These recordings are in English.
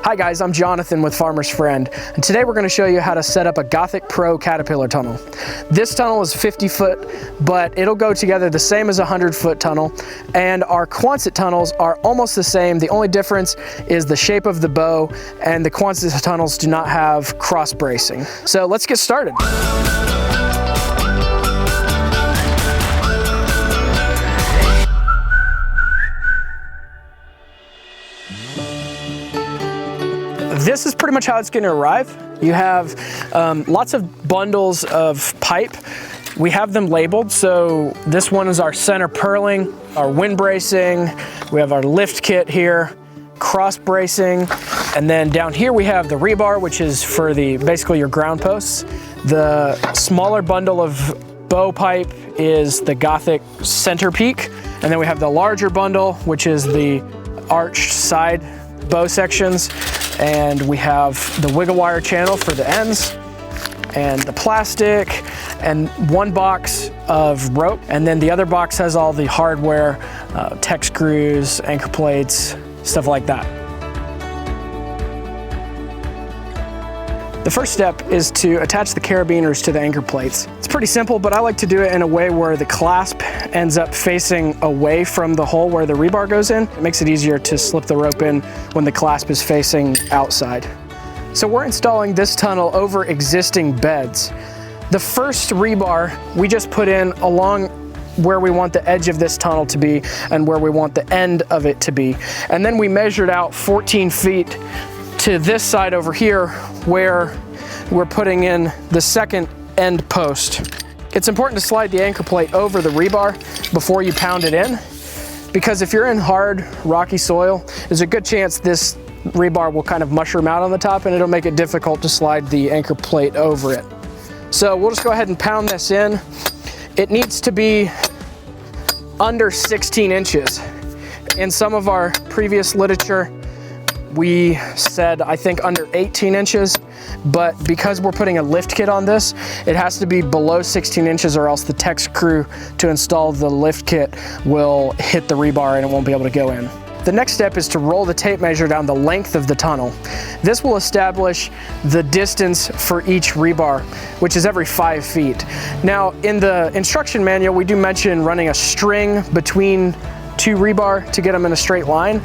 Hi guys, I'm Jonathan with Farmer's Friend, and today we're going to show you how to set up a Gothic Pro Caterpillar tunnel. This tunnel is 50 foot, but it'll go together the same as a 100-foot tunnel, and our Quonset tunnels are almost the same. The only difference is the shape of the bow, and the Quonset tunnels do not have cross bracing. So let's get started. This is pretty much how it's going to arrive. You have lots of bundles of pipe. We have them labeled, so this one is our Center Purlin, our wind bracing, we have our lift kit here, cross bracing, and then down here we have the rebar, which is for basically your ground posts. The smaller bundle of bow pipe is the Gothic center peak, and then we have the larger bundle, which is the arched side bow sections, and we have the wiggle wire channel for the ends, and the plastic, and one box of rope, and then the other box has all the hardware, tech screws, anchor plates, stuff like that. The first step is to attach the carabiners to the anchor plates. It's pretty simple, but I like to do it in a way where the clasp ends up facing away from the hole where the rebar goes in. It makes it easier to slip the rope in when the clasp is facing outside. So we're installing this tunnel over existing beds. The first rebar we just put in along where we want the edge of this tunnel to be and where we want the end of it to be. And then we measured out 14 feet to this side over here where we're putting in the second end post. It's important to slide the anchor plate over the rebar before you pound it in, because if you're in hard, rocky soil, there's a good chance this rebar will kind of mushroom out on the top and it'll make it difficult to slide the anchor plate over it. So we'll just go ahead and pound this in. It needs to be under 16 inches. In some of our previous literature, we said, I think, under 18 inches, but because we're putting a lift kit on this, it has to be below 16 inches or else the tech screw to install the lift kit will hit the rebar and it won't be able to go in. The next step is to roll the tape measure down the length of the tunnel. This will establish the distance for each rebar, which is every 5 feet. Now, in the instruction manual, we do mention running a string between two rebar to get them in a straight line.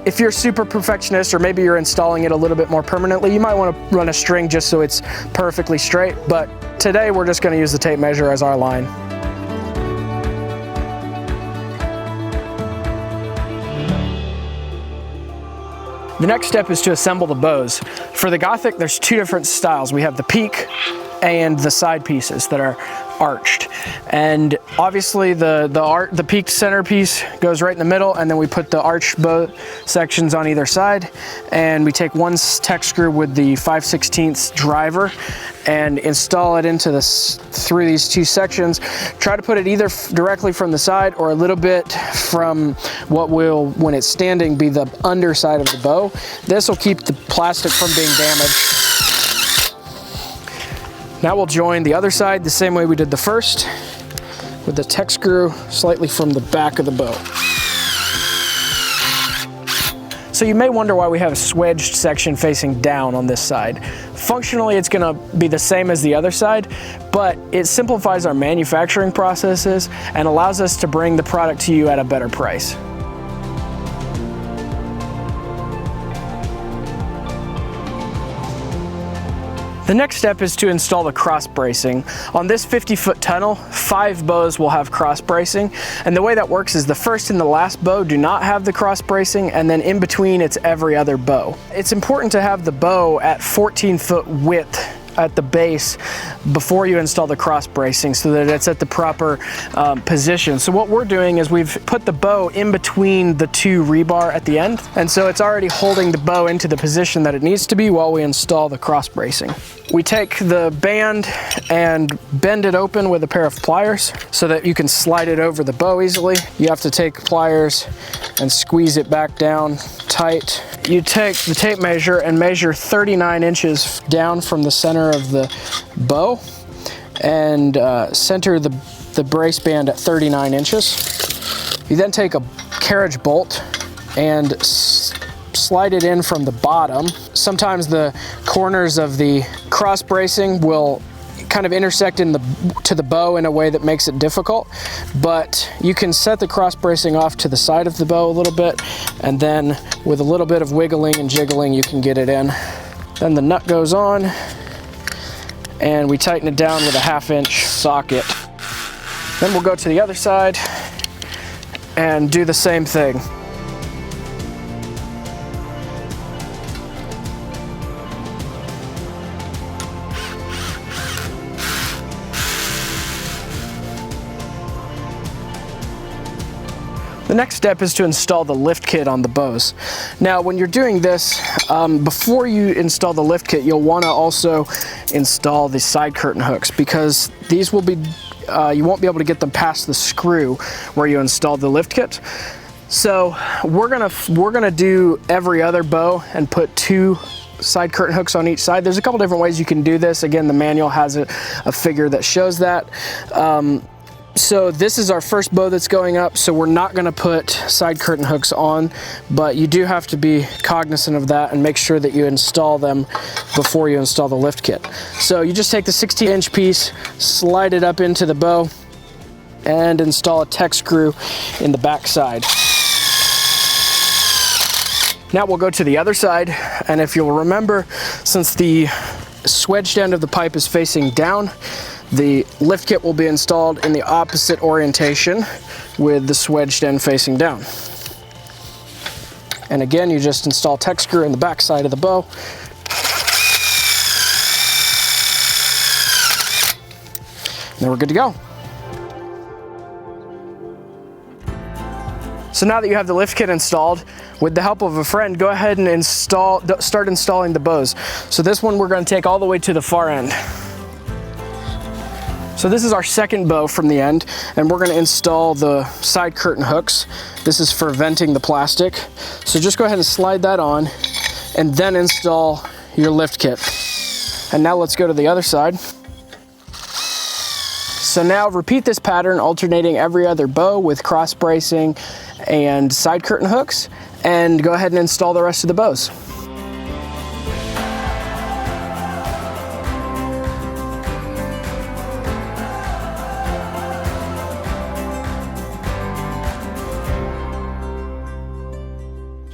If you're super perfectionist or maybe you're installing it a little bit more permanently, you might want to run a string just so it's perfectly straight, but today we're just going to use the tape measure as our line. The next step is to assemble the bows. For the Gothic, there's two different styles. We have the peak and the side pieces that are arched, and obviously the peaked centerpiece goes right in the middle, and then we put the arched bow sections on either side, and we take one tech screw with the 5/16 driver and install it into through these two sections. Try to put it either directly from the side or a little bit from what will, when it's standing, be the underside of the bow. This will keep the plastic from being damaged. Now we'll join the other side the same way we did the first, with the tech screw slightly from the back of the bow. So you may wonder why we have a swedged section facing down on this side. Functionally, it's going to be the same as the other side, but it simplifies our manufacturing processes and allows us to bring the product to you at a better price. The next step is to install the cross bracing. On this 50-foot tunnel, 5 bows will have cross bracing, and the way that works is the first and the last bow do not have the cross bracing, and then in between it's every other bow. It's important to have the bow at 14-foot width at the base before you install the cross bracing so that it's at the proper position. So what we're doing is we've put the bow in between the two rebar at the end, and so it's already holding the bow into the position that it needs to be while we install the cross bracing. We take the band and bend it open with a pair of pliers so that you can slide it over the bow easily. You have to take pliers and squeeze it back down tight. You take the tape measure and measure 39 inches down from the center of the bow and center the brace band at 39 inches. You then take a carriage bolt and slide it in from the bottom. Sometimes the corners of the cross bracing will kind of intersect to the bow in a way that makes it difficult, but you can set the cross bracing off to the side of the bow a little bit, and then with a little bit of wiggling and jiggling you can get it in. Then the nut goes on and we tighten it down with a 1/2 inch socket. Then we'll go to the other side and do the same thing. The next step is to install the lift kit on the bows. Now, when you're doing this, before you install the lift kit, you'll want to also install the side curtain hooks, because these will be, you won't be able to get them past the screw where you install the lift kit. So we're gonna do every other bow and put 2 side curtain hooks on each side. There's a couple different ways you can do this. Again, the manual has a figure that shows that. So this is our first bow that's going up, so we're not going to put side curtain hooks on, but you do have to be cognizant of that and make sure that you install them before you install the lift kit. So you just take the 16-inch piece, slide it up into the bow, and install a Tech screw in the back side. Now we'll go to the other side, and if you'll remember, since the swedged end of the pipe is facing down, the lift kit will be installed in the opposite orientation with the swedged end facing down. And again, you just install Tech screw in the back side of the bow. And then we're good to go. So now that you have the lift kit installed, with the help of a friend, go ahead and start installing the bows. So this one we're going to take all the way to the far end. So this is our second bow from the end, and we're going to install the side curtain hooks. This is for venting the plastic. So just go ahead and slide that on, and then install your lift kit. And now let's go to the other side. So now repeat this pattern, alternating every other bow with cross bracing and side curtain hooks, and go ahead and install the rest of the bows.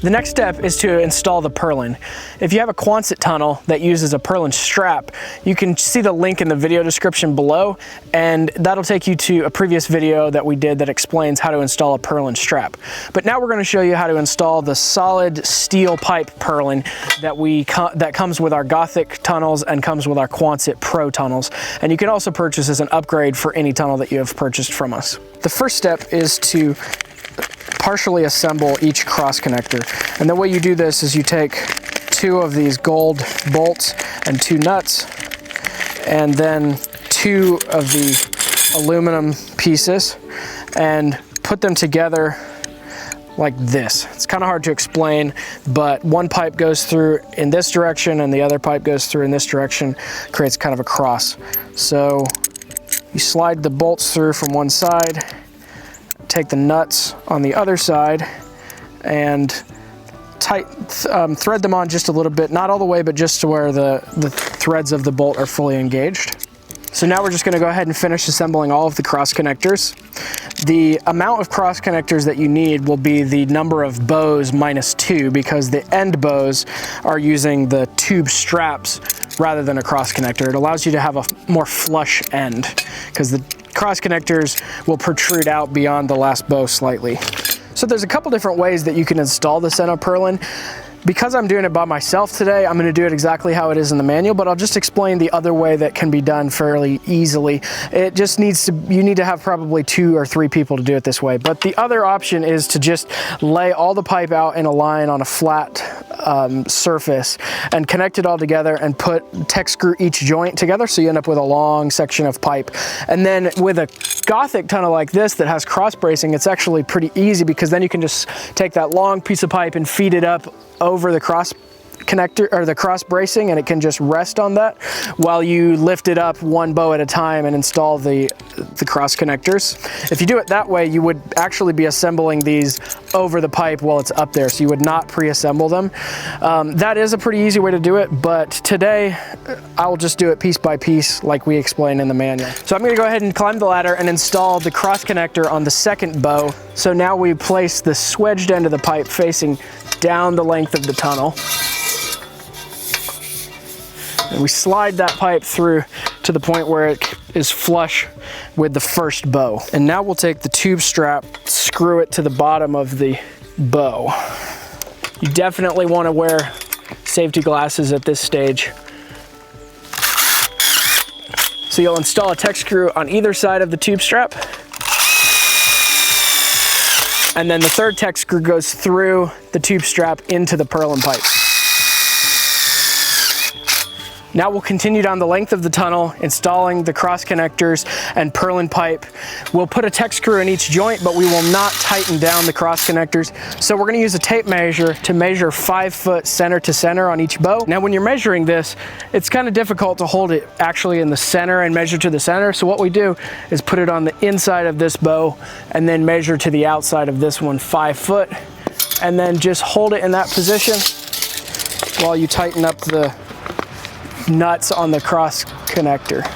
The next step is to install the Purlin. If you have a Quonset tunnel that uses a Purlin strap, you can see the link in the video description below, and that'll take you to a previous video that we did that explains how to install a Purlin strap. But now we're going to show you how to install the solid steel pipe Purlin that comes with our Gothic tunnels and comes with our Quonset Pro tunnels. And you can also purchase as an upgrade for any tunnel that you have purchased from us. The first step is to partially assemble each cross connector. And the way you do this is you take 2 of these gold bolts and 2 nuts, and then 2 of the aluminum pieces, and put them together like this. It's kind of hard to explain, but one pipe goes through in this direction and the other pipe goes through in this direction, creates kind of a cross. So you slide the bolts through from one side, take the nuts on the other side, and thread them on just a little bit, not all the way, but just to where the threads of the bolt are fully engaged. So now we're just going to go ahead and finish assembling all of the cross connectors. The amount of cross connectors that you need will be the number of bows minus 2, because the end bows are using the tube straps rather than a cross connector. It allows you to have a more flush end, because the cross connectors will protrude out beyond the last bow slightly. So there's a couple different ways that you can install the Center Purlin. Because I'm doing it by myself today, I'm going to do it exactly how it is in the manual, but I'll just explain the other way that can be done fairly easily. It just needs to, you need to have probably 2 or 3 people to do it this way. But the other option is to just lay all the pipe out in a line on a flat surface and connect it all together and Tech screw each joint together, so you end up with a long section of pipe. And then with a Gothic tunnel like this that has cross bracing, it's actually pretty easy, because then you can just take that long piece of pipe and feed it up over the cross connector or the cross bracing, and it can just rest on that while you lift it up one bow at a time and install the cross connectors. If you do it that way, you would actually be assembling these over the pipe while it's up there, so you would not pre-assemble them. That is a pretty easy way to do it, but today I will just do it piece by piece like we explained in the manual. So I'm going to go ahead and climb the ladder and install the cross connector on the second bow. So now we place the swedged end of the pipe facing down the length of the tunnel. And we slide that pipe through to the point where it is flush with the first bow. And now we'll take the tube strap, screw it to the bottom of the bow. You definitely want to wear safety glasses at this stage. So you'll install a Tek screw on either side of the tube strap. And then the third Tek screw goes through the tube strap into the purlin pipe. Now we'll continue down the length of the tunnel, installing the cross connectors and purlin pipe. We'll put a Tek screw in each joint, but we will not tighten down the cross connectors. So we're gonna use a tape measure to measure 5 foot center to center on each bow. Now when you're measuring this, it's kind of difficult to hold it actually in the center and measure to the center. So what we do is put it on the inside of this bow and then measure to the outside of this one 5 foot, and then just hold it in that position while you tighten up the nuts on the cross connector.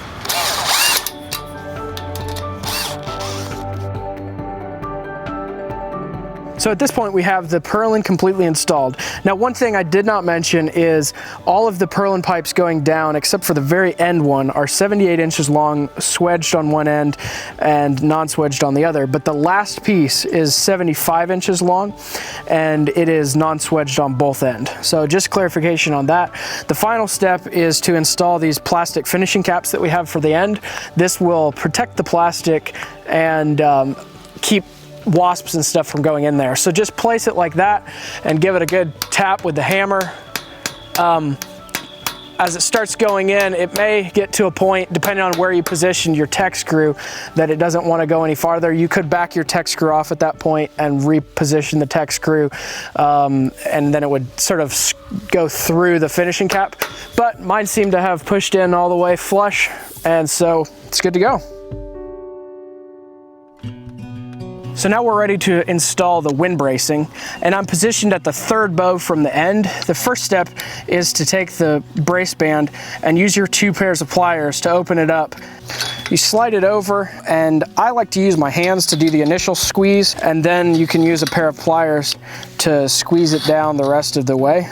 So at this point we have the purlin completely installed. Now one thing I did not mention is all of the purlin pipes going down, except for the very end one, are 78 inches long, swedged on one end and non-swedged on the other. But the last piece is 75 inches long and it is non-swedged on both ends. So just clarification on that. The final step is to install these plastic finishing caps that we have for the end. This will protect the plastic and keep wasps and stuff from going in there. So just place it like that and give it a good tap with the hammer. As it starts going in, it may get to a point, depending on where you position your Tek screw, that it doesn't want to go any farther. You could back your Tek screw off at that point and reposition the Tek screw, and then it would sort of go through the finishing cap. But mine seemed to have pushed in all the way flush, and so it's good to go. So now we're ready to install the wind bracing, and I'm positioned at the third bow from the end. The first step is to take the brace band and use your 2 pairs of pliers to open it up. You slide it over, and I like to use my hands to do the initial squeeze, and then you can use a pair of pliers to squeeze it down the rest of the way.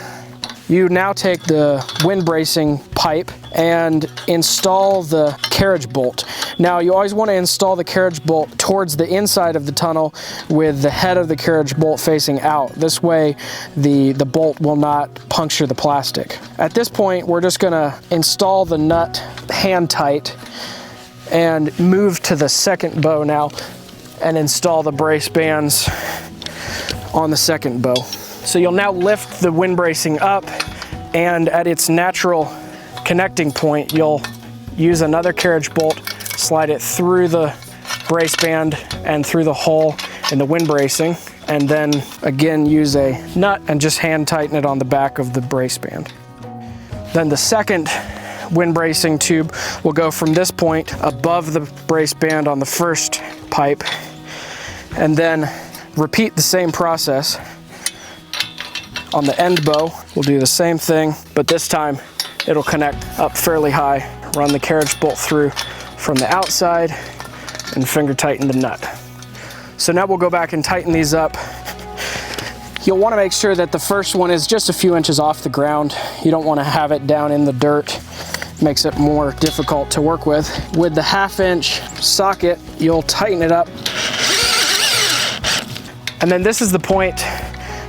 You now take the wind bracing pipe and install the carriage bolt. Now you always want to install the carriage bolt towards the inside of the tunnel with the head of the carriage bolt facing out. This way the bolt will not puncture the plastic. At this point we're just going to install the nut hand tight and move to the second bow now and install the brace bands on the second bow. So you'll now lift the wind bracing up, and at its natural connecting point, you'll use another carriage bolt, slide it through the brace band and through the hole in the wind bracing, and then again use a nut and just hand tighten it on the back of the brace band. Then the second wind bracing tube will go from this point above the brace band on the first pipe, and then repeat the same process. On the end bow, we'll do the same thing, but this time it'll connect up fairly high. Run the carriage bolt through from the outside and finger tighten the nut. So now we'll go back and tighten these up. You'll want to make sure that the first one is just a few inches off the ground. You don't want to have it down in the dirt. It makes it more difficult to work with. With the 1/2 inch socket, you'll tighten it up. And then this is the point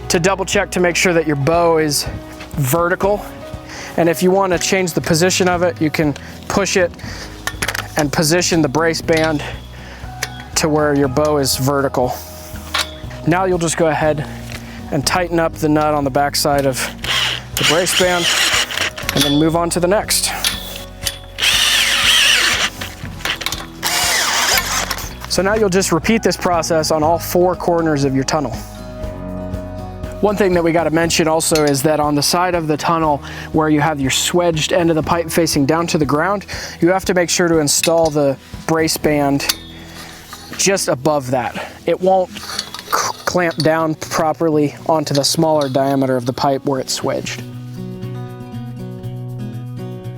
to double check to make sure that your bow is vertical. And if you want to change the position of it, you can push it and position the brace band to where your bow is vertical. Now you'll just go ahead and tighten up the nut on the back side of the brace band and then move on to the next. So now you'll just repeat this process on all 4 corners of your tunnel. One thing that we got to mention also is that on the side of the tunnel where you have your swedged end of the pipe facing down to the ground, you have to make sure to install the brace band just above that. It won't clamp down properly onto the smaller diameter of the pipe where it's swedged.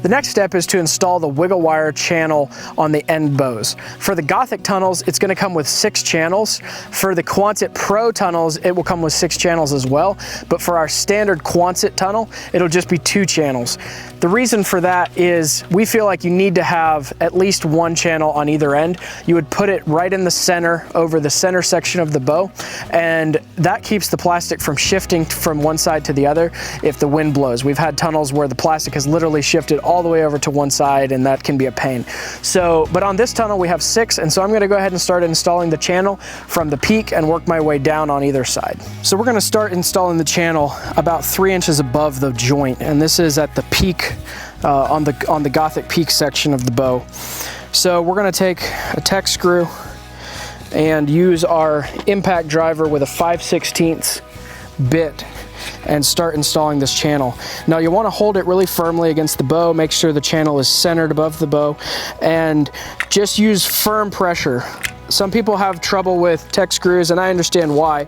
The next step is to install the wiggle wire channel on the end bows. For the Gothic tunnels, it's going to come with 6 channels. For the Quonset Pro tunnels, it will come with 6 channels as well. But for our standard Quonset tunnel, it'll just be 2 channels. The reason for that is we feel like you need to have at least 1 channel on either end. You would put it right in the center, over the center section of the bow, and that keeps the plastic from shifting from one side to the other if the wind blows. We've had tunnels where the plastic has literally shifted all the way over to one side, and that can be a pain. So, but on this tunnel we have 6, and so I'm going to go ahead and start installing the channel from the peak and work my way down on either side. So we're going to start installing the channel about 3 inches above the joint, and this is at the peak on the Gothic peak section of the bow. So we're going to take a Tech screw and use our impact driver with a 5/16 bit and start installing this channel. Now you want to hold it really firmly against the bow, make sure the channel is centered above the bow, and just use firm pressure. Some people have trouble with Tech screws, and I understand why.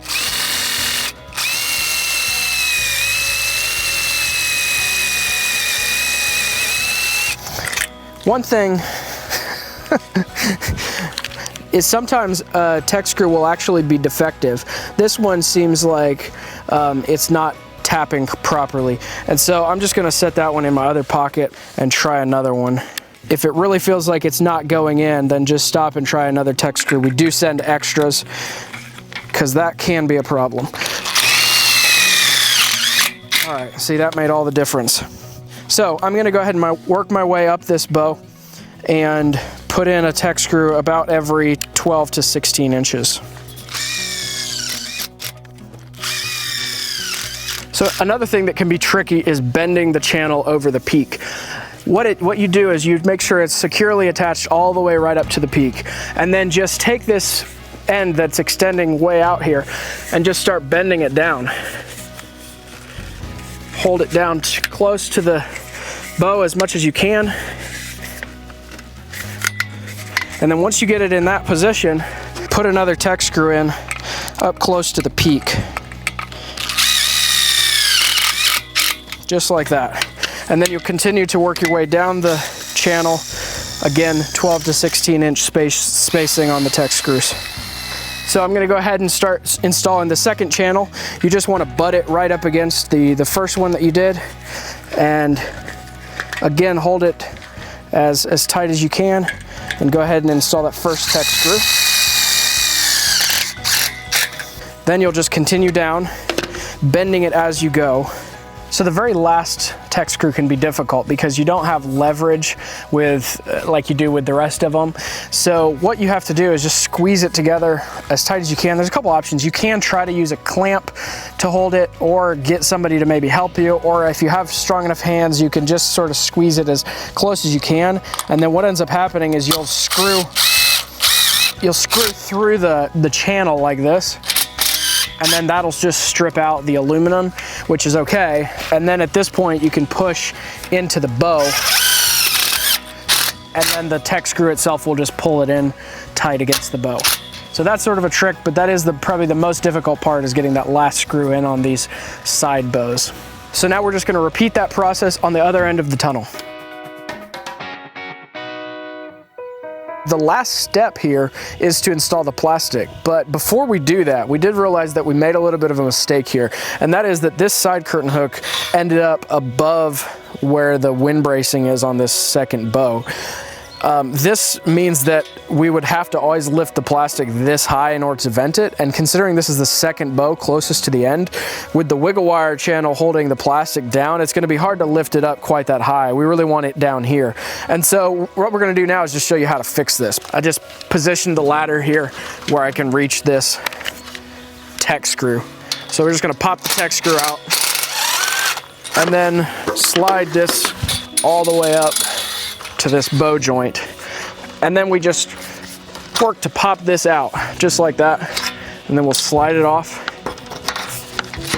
One thing is sometimes a Tech screw will actually be defective. This one seems like it's not tapping properly, and so I'm just going to set that one in my other pocket and try another one. If it really feels like it's not going in, then just stop and try another Tech screw. We do send extras because that can be a problem. All right, see, that made all the difference. So I'm going to go ahead and work my way up this bow and put in a Tech screw about every 12 to 16 inches. So another thing that can be tricky is bending the channel over the peak. What you do is you make sure it's securely attached all the way right up to the peak, and then just take this end that's extending way out here and just start bending it down. Hold it down close to the bow as much as you can, and then once you get it in that position, put another Tech screw in up close to the peak, just like that. And then you'll continue to work your way down the channel, again 12 to 16 inch spacing on the Tech screws. So I'm going to go ahead and start installing the second channel. You just want to butt it right up against the first one that you did, and again hold it as tight as you can, and go ahead and install that first Tech screw. Then you'll just continue down, bending it as you go. So the very last Tech screw can be difficult because you don't have leverage with like you do with the rest of them. So what you have to do is just squeeze it together as tight as you can. There's a couple options. You can try to use a clamp to hold it, or get somebody to maybe help you, or if you have strong enough hands, you can just sort of squeeze it as close as you can. And then what ends up happening is you'll screw through the channel like this, and then that'll just strip out the aluminum, which is okay. And then at this point you can push into the bow, and then the Tech screw itself will just pull it in tight against the bow. So that's sort of a trick, but that is probably the most difficult part, is getting that last screw in on these side bows. So now we're just going to repeat that process on the other end of the tunnel. The last step here is to install the plastic, but before we do that, we did realize that we made a little bit of a mistake here, and that is that this side curtain hook ended up above where the wind bracing is on this second bow. This means that we would have to always lift the plastic this high in order to vent it, and considering this is the second bow closest to the end, with the wiggle wire channel holding the plastic down, it's going to be hard to lift it up quite that high. We really want it down here. And so what we're going to do now is just show you how to fix this. I just positioned the ladder here where I can reach this Tech screw. So we're just going to pop the Tech screw out and then slide this all the way up to this bow joint, and then we just work to pop this out just like that, and then we'll slide it off,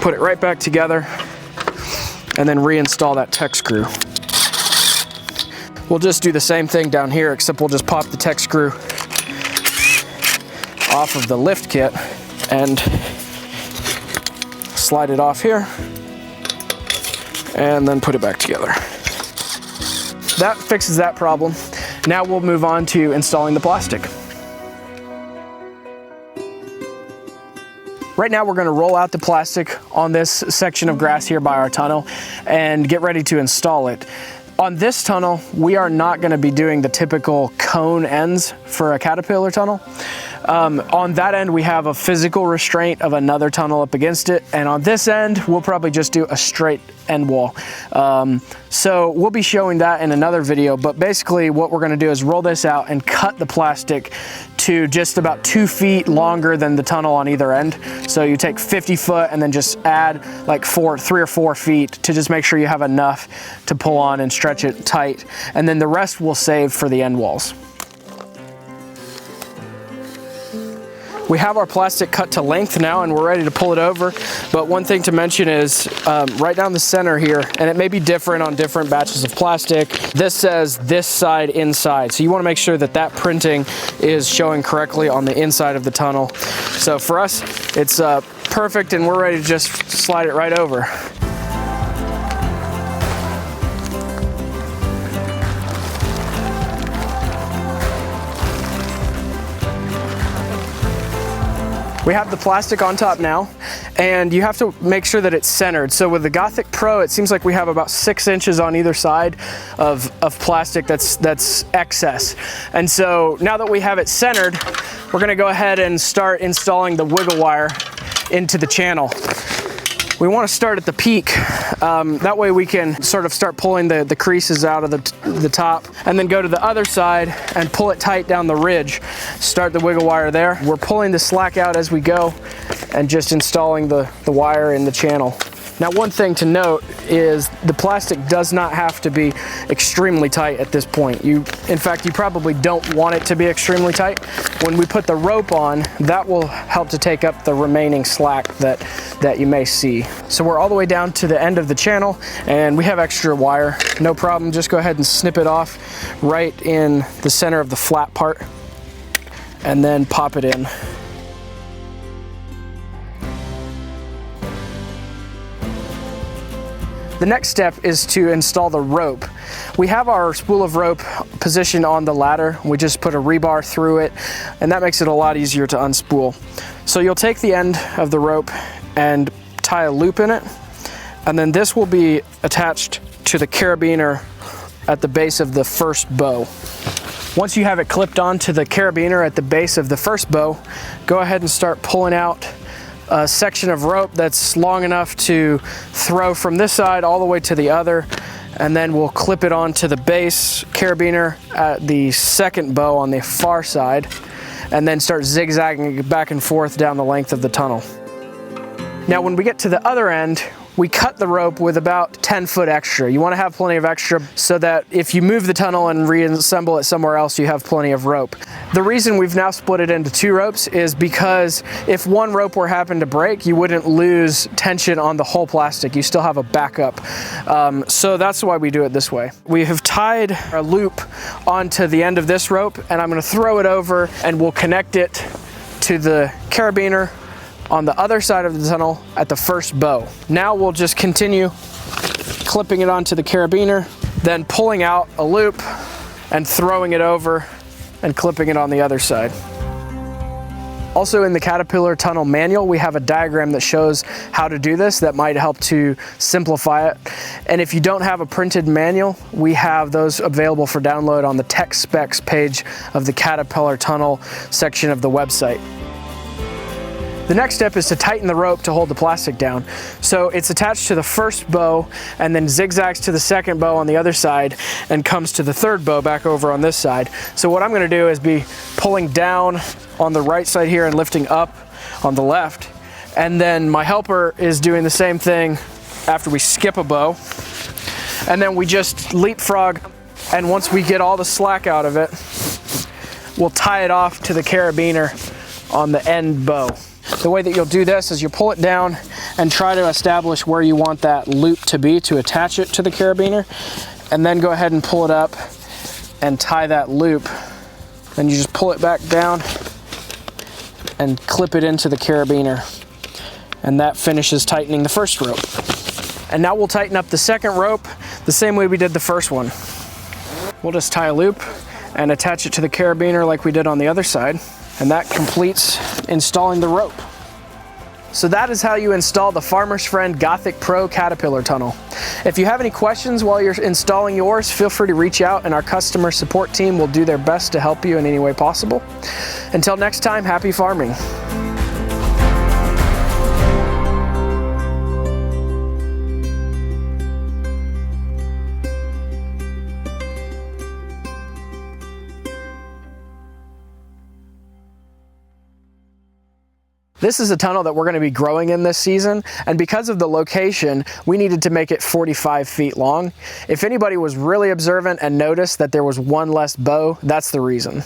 put it right back together, and then reinstall that tech screw. We'll just do the same thing down here, except we'll just pop the tech screw off of the lift kit and slide it off here, and then put it back together. That fixes that problem. Now we'll move on to installing the plastic. Right now we're going to roll out the plastic on this section of grass here by our tunnel and get ready to install it. On this tunnel, we are not going to be doing the typical cone ends for a Caterpillar tunnel. On that end, we have a physical restraint of another tunnel up against it. And on this end, we'll probably just do a straight end wall. So we'll be showing that in another video, but basically what we're going to do is roll this out and cut the plastic to just about 2 feet longer than the tunnel on either end. So you take 50 foot and then just add like 3 or 4 feet to just make sure you have enough to pull on and stretch it tight. And then the rest we'll save for the end walls. We have our plastic cut to length now and we're ready to pull it over. But one thing to mention is right down the center here, and it may be different on different batches of plastic, this says this side inside. So you want to make sure that that printing is showing correctly on the inside of the tunnel. So for us, it's perfect and we're ready to just slide it right over. We have the plastic on top now, and you have to make sure that it's centered. So with the Gothic Pro, it seems like we have about 6 inches on either side of plastic that's excess. And so now that we have it centered, we're gonna go ahead and start installing the wiggle wire into the channel. We want to start at the peak. That way we can sort of start pulling the creases out of the top, and then go to the other side and pull it tight down the ridge. Start the wiggle wire there. We're pulling the slack out as we go and just installing the wire in the channel. Now, one thing to note is the plastic does not have to be extremely tight at this point. In fact, you probably don't want it to be extremely tight. When we put the rope on, that will help to take up the remaining slack that you may see. So we're all the way down to the end of the channel and we have extra wire. No problem, just go ahead and snip it off right in the center of the flat part and then pop it in. The next step is to install the rope. We have our spool of rope positioned on the ladder. We just put a rebar through it, and that makes it a lot easier to unspool. So you'll take the end of the rope and tie a loop in it, and then this will be attached to the carabiner at the base of the first bow. Once you have it clipped onto the carabiner at the base of the first bow, go ahead and start pulling out a section of rope that's long enough to throw from this side all the way to the other, and then we'll clip it onto the base carabiner at the second bow on the far side, and then start zigzagging back and forth down the length of the tunnel. Now when we get to the other end, we cut the rope with about 10 foot extra. You want to have plenty of extra so that if you move the tunnel and reassemble it somewhere else, you have plenty of rope. The reason we've now split it into 2 ropes is because if one rope were happen to break, you wouldn't lose tension on the whole plastic. You still have a backup. So that's why we do it this way. We have tied a loop onto the end of this rope, and I'm going to throw it over and we'll connect it to the carabiner on the other side of the tunnel at the first bow. Now we'll just continue clipping it onto the carabiner, then pulling out a loop and throwing it over and clipping it on the other side. Also in the Caterpillar tunnel manual, we have a diagram that shows how to do this that might help to simplify it. And if you don't have a printed manual, we have those available for download on the tech specs page of the Caterpillar tunnel section of the website. The next step is to tighten the rope to hold the plastic down. So it's attached to the first bow and then zigzags to the second bow on the other side and comes to the third bow back over on this side. So what I'm going to do is be pulling down on the right side here and lifting up on the left. And then my helper is doing the same thing after we skip a bow. And then we just leapfrog, and once we get all the slack out of it, we'll tie it off to the carabiner on the end bow. The way that you'll do this is you pull it down and try to establish where you want that loop to be to attach it to the carabiner, and then go ahead and pull it up and tie that loop. Then you just pull it back down and clip it into the carabiner, and that finishes tightening the first rope. And now we'll tighten up the second rope the same way we did the first one. We'll just tie a loop and attach it to the carabiner like we did on the other side, and that completes installing the rope. So that is how you install the Farmer's Friend Gothic Pro Caterpillar tunnel. If you have any questions while you're installing yours, feel free to reach out and our customer support team will do their best to help you in any way possible. Until next time, happy farming. This is a tunnel that we're going to be growing in this season, and because of the location, we needed to make it 45 feet long. If anybody was really observant and noticed that there was one less bow, that's the reason.